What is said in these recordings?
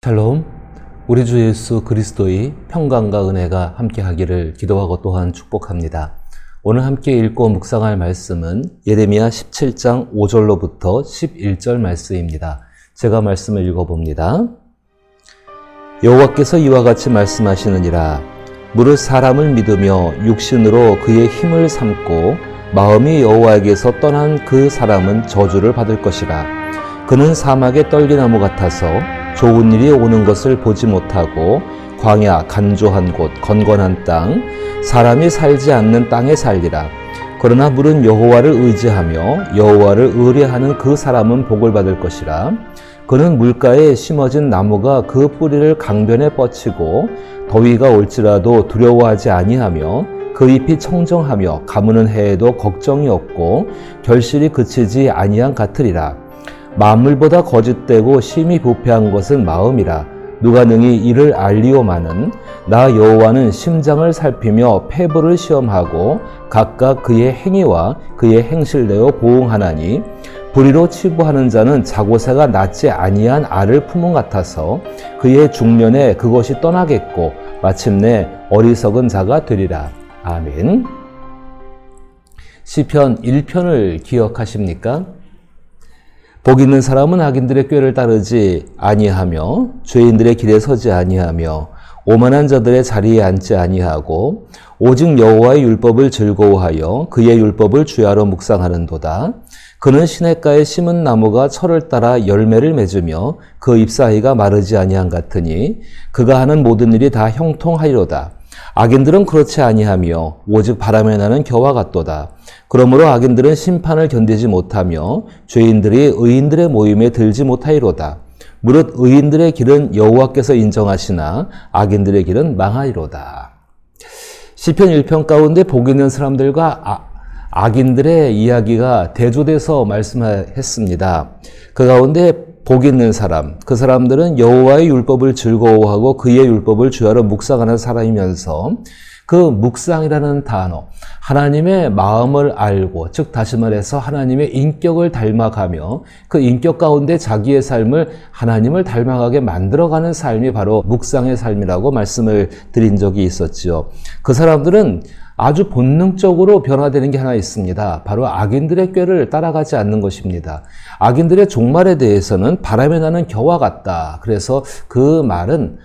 샬롬, 우리 주 예수 그리스도의 평강과 은혜가 함께하기를 기도하고 또한 축복합니다. 오늘 함께 읽고 묵상할 말씀은 예레미야 17장 5절로부터 11절 말씀입니다. 제가 말씀을 읽어봅니다. 여호와께서 이와 같이 말씀하시느니라. 무릇 사람을 믿으며 육신으로 그의 힘을 삼고 마음이 여호와에게서 떠난 그 사람은 저주를 받을 것이라. 그는 사막의 떨기나무 같아서 좋은 일이 오는 것을 보지 못하고 광야 간조한 곳 건건한 땅 사람이 살지 않는 땅에 살리라. 그러나 물은 여호와를 의지하며 여호와를 의뢰하는 그 사람은 복을 받을 것이라. 그는 물가에 심어진 나무가 그 뿌리를 강변에 뻗치고 더위가 올지라도 두려워하지 아니하며 그 잎이 청정하며 가무는 해에도 걱정이 없고 결실이 그치지 아니한 같으리라. 만물보다 거짓되고 심히 부패한 것은 마음이라. 누가 능히 이를 알리오마는 나 여호와는 심장을 살피며 폐부를 시험하고 각각 그의 행위와 그의 행실대로 보응하나니 불의로 치부하는 자는 자고새가 낳지 아니한 알을 품은 같아서 그의 중년에 그것이 떠나겠고 마침내 어리석은 자가 되리라. 아멘. 시편 1편을 기억하십니까? 복 있는 사람은 악인들의 꾀를 따르지 아니하며 죄인들의 길에 서지 아니하며 오만한 자들의 자리에 앉지 아니하고 오직 여호와의 율법을 즐거워하여 그의 율법을 주야로 묵상하는도다. 그는 시냇가에 심은 나무가 철을 따라 열매를 맺으며 그 잎사귀가 마르지 아니한 같으니 그가 하는 모든 일이 다 형통하리로다. 악인들은 그렇지 아니하며 오직 바람에 나는 겨와 같도다. 그러므로 악인들은 심판을 견디지 못하며 죄인들이 의인들의 모임에 들지 못하리로다. 무릇 의인들의 길은 여호와께서 인정하시나 악인들의 길은 망하리로다. 시편 1편 가운데 복 있는 사람들과 악인들의 이야기가 대조돼서 말씀했습니다. 그 가운데 복 있는 사람, 그 사람들은 여호와의 율법을 즐거워하고 그의 율법을 주야로 묵상하는 사람이면서 그 묵상이라는 단어, 하나님의 마음을 알고, 즉 다시 말해서 하나님의 인격을 닮아가며 그 인격 가운데 자기의 삶을 하나님을 닮아가게 만들어가는 삶이 바로 묵상의 삶이라고 말씀을 드린 적이 있었지요. 그 사람들은 아주 본능적으로 변화되는 게 하나 있습니다. 바로 악인들의 꾀를 따라가지 않는 것입니다. 악인들의 종말에 대해서는 바람에 나는 겨와 같다. 그래서 그 말은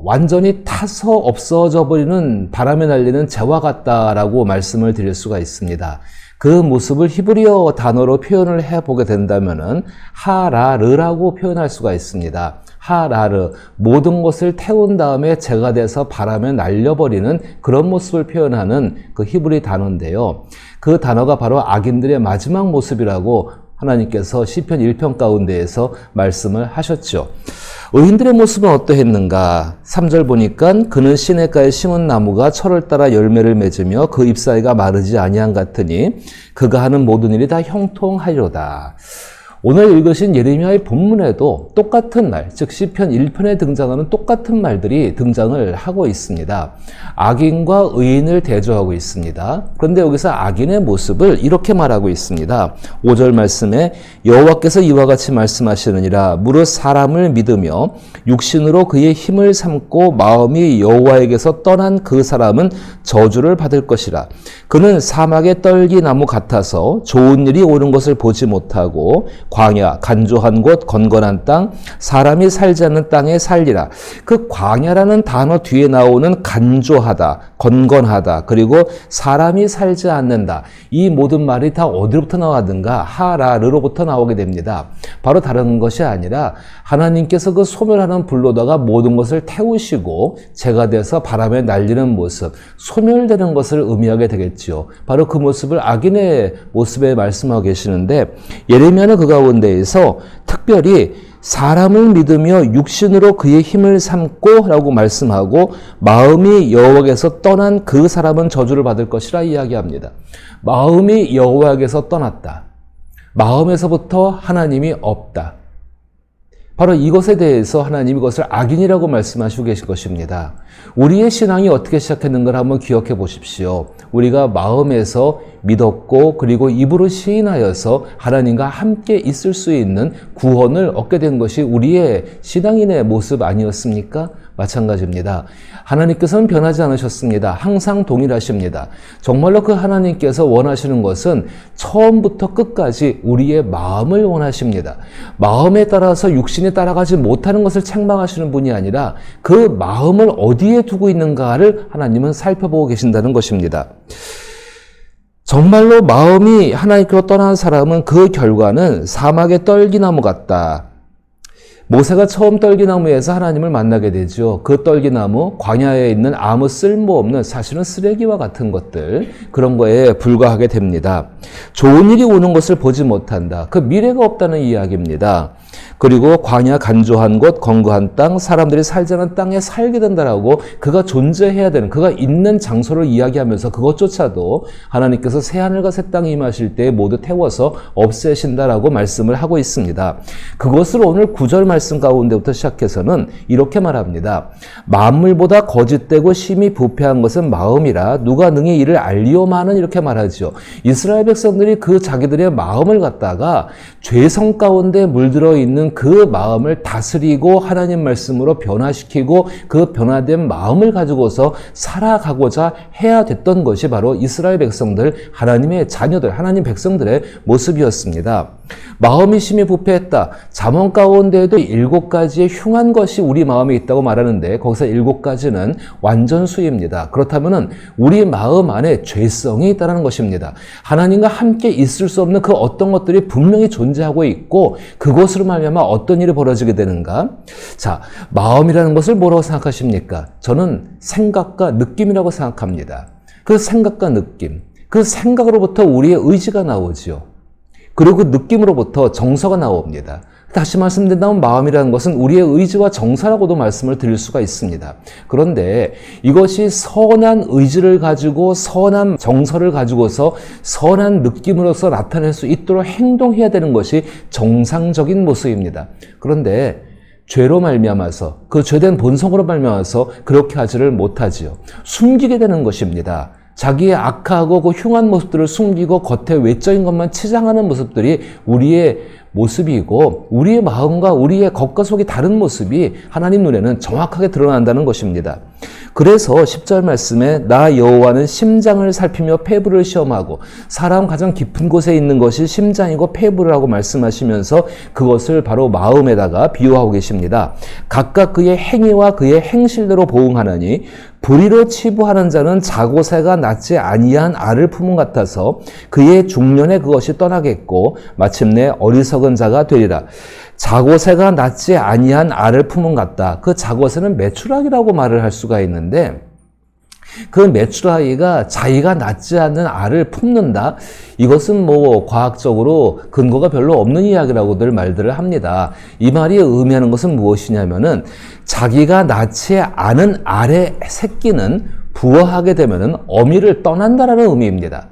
완전히 타서 없어져 버리는 바람에 날리는 재와 같다라고 말씀을 드릴 수가 있습니다. 그 모습을 히브리어 단어로 표현을 해보게 된다면은 하라르라고 표현할 수가 있습니다. 하라르, 모든 것을 태운 다음에 재가 돼서 바람에 날려버리는 그런 모습을 표현하는 그 히브리 단어인데요. 그 단어가 바로 악인들의 마지막 모습이라고 하나님께서 시편 1편 가운데에서 말씀을 하셨죠. 의인들의 모습은 어떠했는가? 3절 보니까 그는 시냇가에 심은 나무가 철을 따라 열매를 맺으며 그 잎사귀가 마르지 아니한 같으니 그가 하는 모든 일이 다 형통하리로다. 오늘 읽으신 예레미야의 본문에도 똑같은 말, 즉 시편 1편에 등장하는 똑같은 말들이 등장을 하고 있습니다. 악인과 의인을 대조하고 있습니다. 그런데 여기서 악인의 모습을 이렇게 말하고 있습니다. 5절 말씀에 여호와께서 이와 같이 말씀하시느니라. 무릇 사람을 믿으며 육신으로 그의 힘을 삼고 마음이 여호와에게서 떠난 그 사람은 저주를 받을 것이라. 그는 사막의 떨기나무 같아서 좋은 일이 오는 것을 보지 못하고 광야, 간조한 곳, 건건한 땅, 사람이 살지 않는 땅에 살리라. 그 광야라는 단어 뒤에 나오는 간조하다, 건건하다, 그리고 사람이 살지 않는다. 이 모든 말이 다 어디로부터 나왔는가? 하라르로부터 나오게 됩니다. 바로 다른 것이 아니라 하나님께서 그 소멸하는 불로다가 모든 것을 태우시고 재가 돼서 바람에 날리는 모습, 소멸되는 것을 의미하게 되겠지요. 바로 그 모습을 악인의 모습에 말씀하고 계시는데 예레미야는 그 가운데에서 특별히 사람을 믿으며 육신으로 그의 힘을 삼고 라고 말씀하고 마음이 여호와에게서 떠난 그 사람은 저주를 받을 것이라 이야기합니다. 마음이 여호와에게서 떠났다. 마음에서부터 하나님이 없다. 바로 이것에 대해서 하나님이 이것을 악인이라고 말씀하시고 계신 것입니다. 우리의 신앙이 어떻게 시작했는가를 한번 기억해 보십시오. 우리가 마음에서 믿었고 그리고 입으로 시인하여서 하나님과 함께 있을 수 있는 구원을 얻게 된 것이 우리의 신앙인의 모습 아니었습니까? 마찬가지입니다. 하나님께서는 변하지 않으셨습니다. 항상 동일하십니다. 정말로 그 하나님께서 원하시는 것은 처음부터 끝까지 우리의 마음을 원하십니다. 마음에 따라서 육신이 따라가지 못하는 것을 책망하시는 분이 아니라 그 마음을 어디에 두고 있는가를 하나님은 살펴보고 계신다는 것입니다. 정말로 마음이 하나님께로 떠난 사람은 그 결과는 사막의 떨기나무 같다. 모세가 처음 떨기나무에서 하나님을 만나게 되죠. 그 떨기나무, 광야에 있는 아무 쓸모없는 사실은 쓰레기와 같은 것들, 그런 거에 불과하게 됩니다. 좋은 일이 오는 것을 보지 못한다. 그 미래가 없다는 이야기입니다. 그리고 광야 간조한 곳, 건거한 땅, 사람들이 살지 않은 땅에 살게 된다라고 그가 존재해야 되는, 그가 있는 장소를 이야기하면서 그것조차도 하나님께서 새하늘과 새 땅이 임하실 때 모두 태워서 없애신다라고 말씀을 하고 있습니다. 그것을 오늘 9절 말씀 가운데부터 시작해서는 이렇게 말합니다. 만물보다 거짓되고 심히 부패한 것은 마음이라 누가 능히 이를 알리오마는 이렇게 말하죠. 이스라엘 백성들이 그 자기들의 마음을 갖다가 죄성 가운데 물들어 있는 그 마음을 다스리고 하나님 말씀으로 변화시키고 그 변화된 마음을 가지고서 살아가고자 해야 됐던 것이 바로 이스라엘 백성들, 하나님의 자녀들, 하나님 백성들의 모습이었습니다. 마음이 심히 부패했다. 잠언 가운데에도 7가지의 흉한 것이 우리 마음에 있다고 말하는데 거기서 7가지는 완전수입니다. 그렇다면 우리 마음 안에 죄성이 있다는 것입니다. 하나님과 함께 있을 수 없는 그 어떤 것들이 분명히 존재하고 있고 그것으로 말미암아 어떤 일이 벌어지게 되는가? 자, 마음이라는 것을 뭐라고 생각하십니까? 저는 생각과 느낌이라고 생각합니다. 그 생각과 느낌, 그 생각으로부터 우리의 의지가 나오지요. 그리고 그 느낌으로부터 정서가 나옵니다. 다시 말씀드린다면 마음이라는 것은 우리의 의지와 정서라고도 말씀을 드릴 수가 있습니다. 그런데 이것이 선한 의지를 가지고 선한 정서를 가지고서 선한 느낌으로서 나타낼 수 있도록 행동해야 되는 것이 정상적인 모습입니다. 그런데 죄로 말미암아서 그 죄된 본성으로 말미암아서 그렇게 하지를 못하지요. 숨기게 되는 것입니다. 자기의 악하고 그 흉한 모습들을 숨기고 겉에 외적인 것만 치장하는 모습들이 우리의 모습이고 우리의 마음과 우리의 겉과 속이 다른 모습이 하나님 눈에는 정확하게 드러난다는 것입니다. 그래서 10절 말씀에 나 여호와는 심장을 살피며 폐부를 시험하고 사람 가장 깊은 곳에 있는 것이 심장이고 폐부라고 말씀하시면서 그것을 바로 마음에다가 비유하고 계십니다. 각각 그의 행위와 그의 행실대로 보응하나니 불의로 치부하는 자는 자고새가 낳지 아니한 알을 품은 같아서 그의 중년에 그것이 떠나겠고 마침내 어리석은 자가 되리라. 자고새가 낳지 아니한 알을 품은 같다. 그 자고새는 메추라기라고 말을 할 수가 있는데 그 메추라기가 자기가 낳지 않는 알을 품는다? 이것은 과학적으로 근거가 별로 없는 이야기라고들 말들을 합니다. 이 말이 의미하는 것은 무엇이냐면은 자기가 낳지 않은 알의 새끼는 부화하게 되면은 어미를 떠난다라는 의미입니다.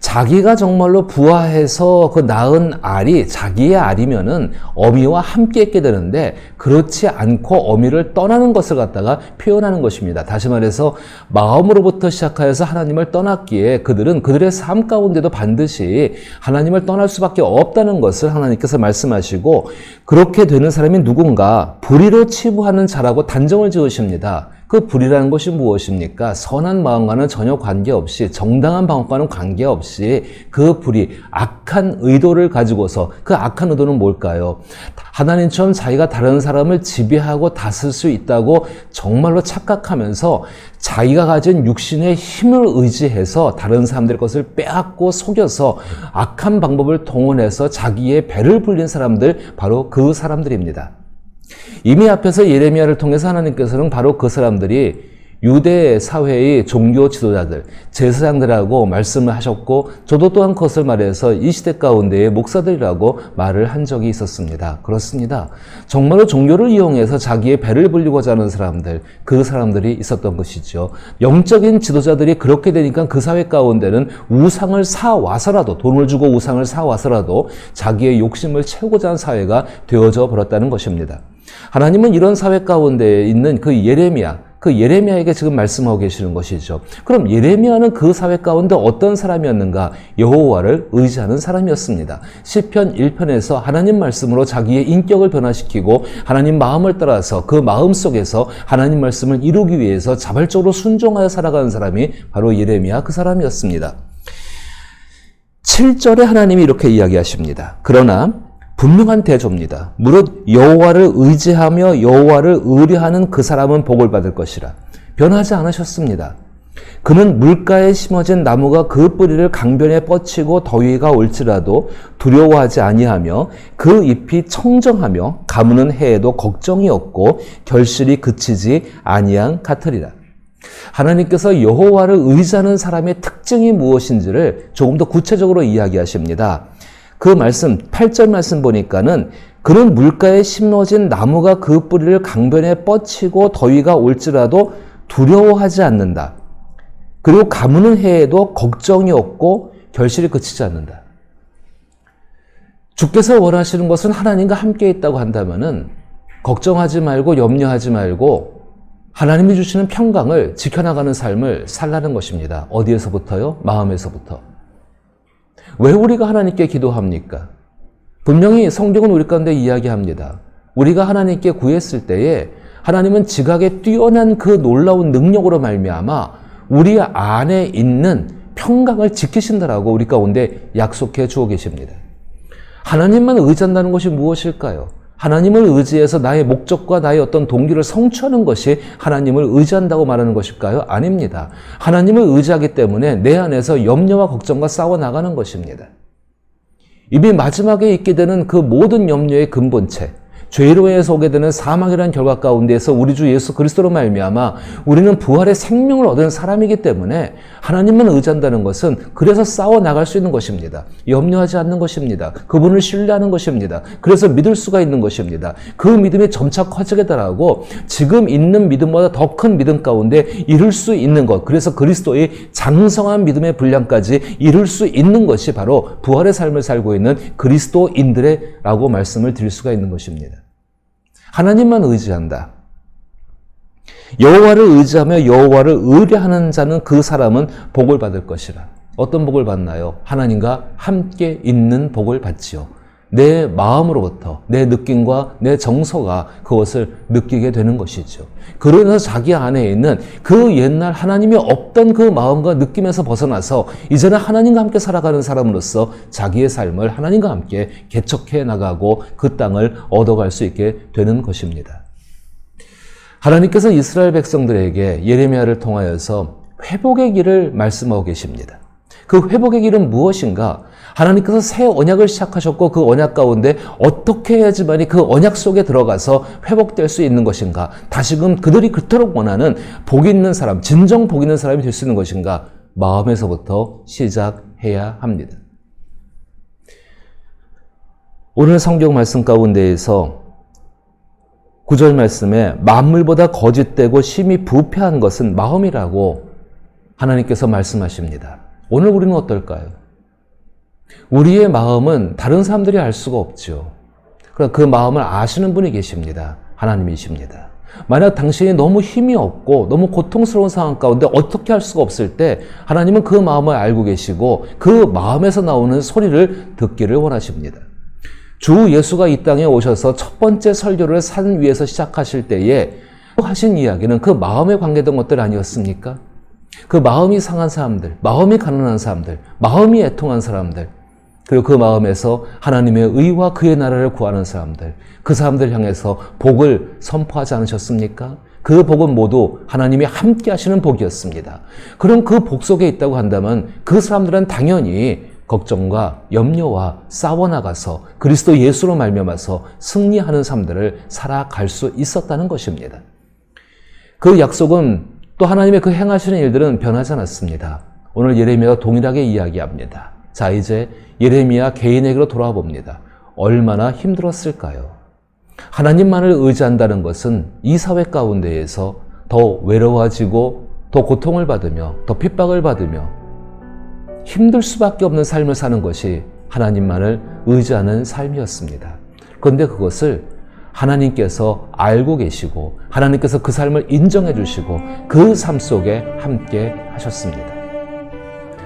자기가 정말로 부화해서 그 낳은 알이 자기의 알이면은 어미와 함께 있게 되는데 그렇지 않고 어미를 떠나는 것을 갖다가 표현하는 것입니다. 다시 말해서 마음으로부터 시작하여서 하나님을 떠났기에 그들은 그들의 삶 가운데도 반드시 하나님을 떠날 수밖에 없다는 것을 하나님께서 말씀하시고 그렇게 되는 사람이 누군가 불의로 치부하는 자라고 단정을 지으십니다. 그 불이라는 것이 무엇입니까? 선한 마음과는 전혀 관계없이 정당한 방법과는 관계없이 그 불이 악한 의도를 가지고서 그 악한 의도는 뭘까요? 하나님처럼 자기가 다른 사람을 지배하고 다스릴 수 있다고 정말로 착각하면서 자기가 가진 육신의 힘을 의지해서 다른 사람들의 것을 빼앗고 속여서 악한 방법을 동원해서 자기의 배를 불린 사람들, 바로 그 사람들입니다. 이미 앞에서 예레미야를 통해서 하나님께서는 바로 그 사람들이 유대 사회의 종교 지도자들, 제사장들하고 말씀을 하셨고 저도 또한 그것을 말해서 이 시대 가운데의 목사들이라고 말을 한 적이 있었습니다. 그렇습니다. 정말로 종교를 이용해서 자기의 배를 불리고자 하는 사람들, 그 사람들이 있었던 것이죠. 영적인 지도자들이 그렇게 되니까 그 사회 가운데는 우상을 사와서라도, 돈을 주고 우상을 사와서라도 자기의 욕심을 채우고자 하는 사회가 되어져 버렸다는 것입니다. 하나님은 이런 사회 가운데 있는 그 예레미야, 그 예레미야에게 지금 말씀하고 계시는 것이죠. 그럼 예레미야는 그 사회 가운데 어떤 사람이었는가? 여호와를 의지하는 사람이었습니다. 시편 1편에서 하나님 말씀으로 자기의 인격을 변화시키고 하나님 마음을 따라서 그 마음 속에서 하나님 말씀을 이루기 위해서 자발적으로 순종하여 살아가는 사람이 바로 예레미야 그 사람이었습니다. 7절에 하나님이 이렇게 이야기하십니다. 그러나 분명한 대조입니다. 무릇 여호와를 의지하며 여호와를 의뢰하는 그 사람은 복을 받을 것이라. 변하지 않으셨습니다. 그는 물가에 심어진 나무가 그 뿌리를 강변에 뻗치고 더위가 올지라도 두려워하지 아니하며 그 잎이 청정하며 가무는 해에도 걱정이 없고 결실이 그치지 아니한 같으리라. 하나님께서 여호와를 의지하는 사람의 특징이 무엇인지를 조금 더 구체적으로 이야기하십니다. 그 말씀, 8절 말씀 보니까는 그는 물가에 심어진 나무가 그 뿌리를 강변에 뻗치고 더위가 올지라도 두려워하지 않는다. 그리고 가무는 해에도 걱정이 없고 결실이 그치지 않는다. 주께서 원하시는 것은 하나님과 함께 있다고 한다면은 걱정하지 말고 염려하지 말고 하나님이 주시는 평강을 지켜나가는 삶을 살라는 것입니다. 어디에서부터요? 마음에서부터. 왜 우리가 하나님께 기도합니까? 분명히 성경은 우리 가운데 이야기합니다. 우리가 하나님께 구했을 때에 하나님은 지각에 뛰어난 그 놀라운 능력으로 말미암아 우리 안에 있는 평강을 지키신다라고 우리 가운데 약속해 주어 계십니다. 하나님만 의지한다는 것이 무엇일까요? 하나님을 의지해서 나의 목적과 나의 어떤 동기를 성취하는 것이 하나님을 의지한다고 말하는 것일까요? 아닙니다. 하나님을 의지하기 때문에 내 안에서 염려와 걱정과 싸워나가는 것입니다. 이미 마지막에 있게 되는 그 모든 염려의 근본체, 죄로 인해서 오게 되는 사망이라는 결과 가운데에서 우리 주 예수 그리스도로 말미암아 우리는 부활의 생명을 얻은 사람이기 때문에 하나님만 의지한다는 것은 그래서 싸워 나갈 수 있는 것입니다. 염려하지 않는 것입니다. 그분을 신뢰하는 것입니다. 그래서 믿을 수가 있는 것입니다. 그 믿음이 점차 커지게 달하고 지금 있는 믿음보다 더 큰 믿음 가운데 이룰 수 있는 것, 그래서 그리스도의 장성한 믿음의 분량까지 이룰 수 있는 것이 바로 부활의 삶을 살고 있는 그리스도인들이라고 말씀을 드릴 수가 있는 것입니다. 하나님만 의지한다. 여호와를 의지하며 여호와를 의뢰하는 자는 그 사람은 복을 받을 것이라. 어떤 복을 받나요? 하나님과 함께 있는 복을 받지요. 내 마음으로부터 내 느낌과 내 정서가 그것을 느끼게 되는 것이죠. 그로 인해서 자기 안에 있는 그 옛날 하나님이 없던 그 마음과 느낌에서 벗어나서 이제는 하나님과 함께 살아가는 사람으로서 자기의 삶을 하나님과 함께 개척해 나가고 그 땅을 얻어갈 수 있게 되는 것입니다. 하나님께서 이스라엘 백성들에게 예레미야를 통하여서 회복의 길을 말씀하고 계십니다. 그 회복의 길은 무엇인가? 하나님께서 새 언약을 시작하셨고 그 언약 가운데 어떻게 해야지만이 그 언약 속에 들어가서 회복될 수 있는 것인가? 다시금 그들이 그토록 원하는 복 있는 사람, 진정 복 있는 사람이 될 수 있는 것인가? 마음에서부터 시작해야 합니다. 오늘 성경 말씀 가운데에서 9절 말씀에 만물보다 거짓되고 심히 부패한 것은 마음이라고 하나님께서 말씀하십니다. 오늘 우리는 어떨까요? 우리의 마음은 다른 사람들이 알 수가 없죠. 그러나 그 마음을 아시는 분이 계십니다. 하나님이십니다. 만약 당신이 너무 힘이 없고 너무 고통스러운 상황 가운데 어떻게 할 수가 없을 때 하나님은 그 마음을 알고 계시고 그 마음에서 나오는 소리를 듣기를 원하십니다. 주 예수가 이 땅에 오셔서 첫 번째 설교를 산 위에서 시작하실 때에 하신 이야기는 그 마음에 관계된 것들 아니었습니까? 그 마음이 상한 사람들, 마음이 가난한 사람들, 마음이 애통한 사람들, 그리고 그 마음에서 하나님의 의와 그의 나라를 구하는 사람들, 그 사람들 향해서 복을 선포하지 않으셨습니까? 그 복은 모두 하나님이 함께 하시는 복이었습니다. 그럼 그 복 속에 있다고 한다면 그 사람들은 당연히 걱정과 염려와 싸워나가서 그리스도 예수로 말미암아서 승리하는 삶들을 살아갈 수 있었다는 것입니다. 그 약속은 또 하나님의 그 행하시는 일들은 변하지 않았습니다. 오늘 예레미야가 동일하게 이야기합니다. 자, 이제 예레미야 개인에게로 돌아와 봅니다. 얼마나 힘들었을까요? 하나님만을 의지한다는 것은 이 사회 가운데에서 더 외로워지고 더 고통을 받으며 더 핍박을 받으며 힘들 수밖에 없는 삶을 사는 것이 하나님만을 의지하는 삶이었습니다. 그런데 그것을 하나님께서 알고 계시고 하나님께서 그 삶을 인정해 주시고 그 삶 속에 함께 하셨습니다.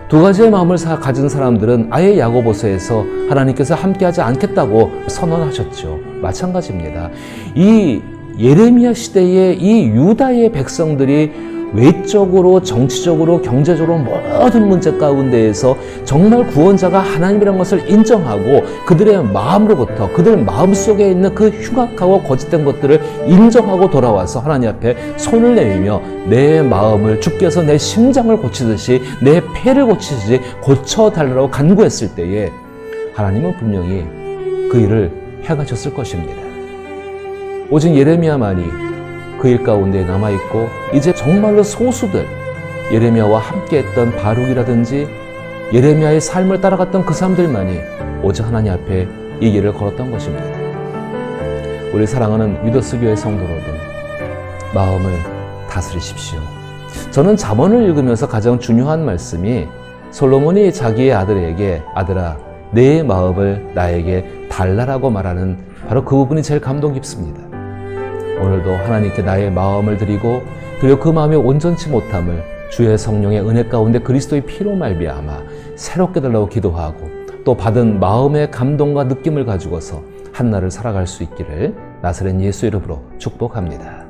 두 가지의 마음을 가진 사람들은 아예 야고보서에서 하나님께서 함께하지 않겠다고 선언하셨죠. 마찬가지입니다. 이 예레미야 시대의 이 유다의 백성들이 외적으로, 정치적으로, 경제적으로 모든 문제 가운데에서 정말 구원자가 하나님이라는 것을 인정하고 그들의 마음으로부터 그들 마음속에 있는 그 흉악하고 거짓된 것들을 인정하고 돌아와서 하나님 앞에 손을 내밀며 내 마음을 주께서 내 심장을 고치듯이 내 폐를 고치듯이 고쳐달라고 간구했을 때에 하나님은 분명히 그 일을 행하셨을 것입니다. 오직 예레미야만이 그 일 가운데 남아있고 이제 정말로 소수들, 예레미야와 함께했던 바룩이라든지 예레미야의 삶을 따라갔던 그 사람들만이 오직 하나님 앞에 이 길을 걸었던 것입니다. 우리 사랑하는 위더스 교회 성도로들, 마음을 다스리십시오. 저는 잠언을 읽으면서 가장 중요한 말씀이 솔로몬이 자기의 아들에게 아들아 내 마음을 나에게 달라라고 말하는 바로 그 부분이 제일 감동 깊습니다. 오늘도 하나님께 나의 마음을 드리고 그리고 그 마음이 온전치 못함을 주의 성령의 은혜 가운데 그리스도의 피로 말미암아 새롭게 달라고 기도하고 또 받은 마음의 감동과 느낌을 가지고서 한날을 살아갈 수 있기를 나사렛 예수 이름으로 축복합니다.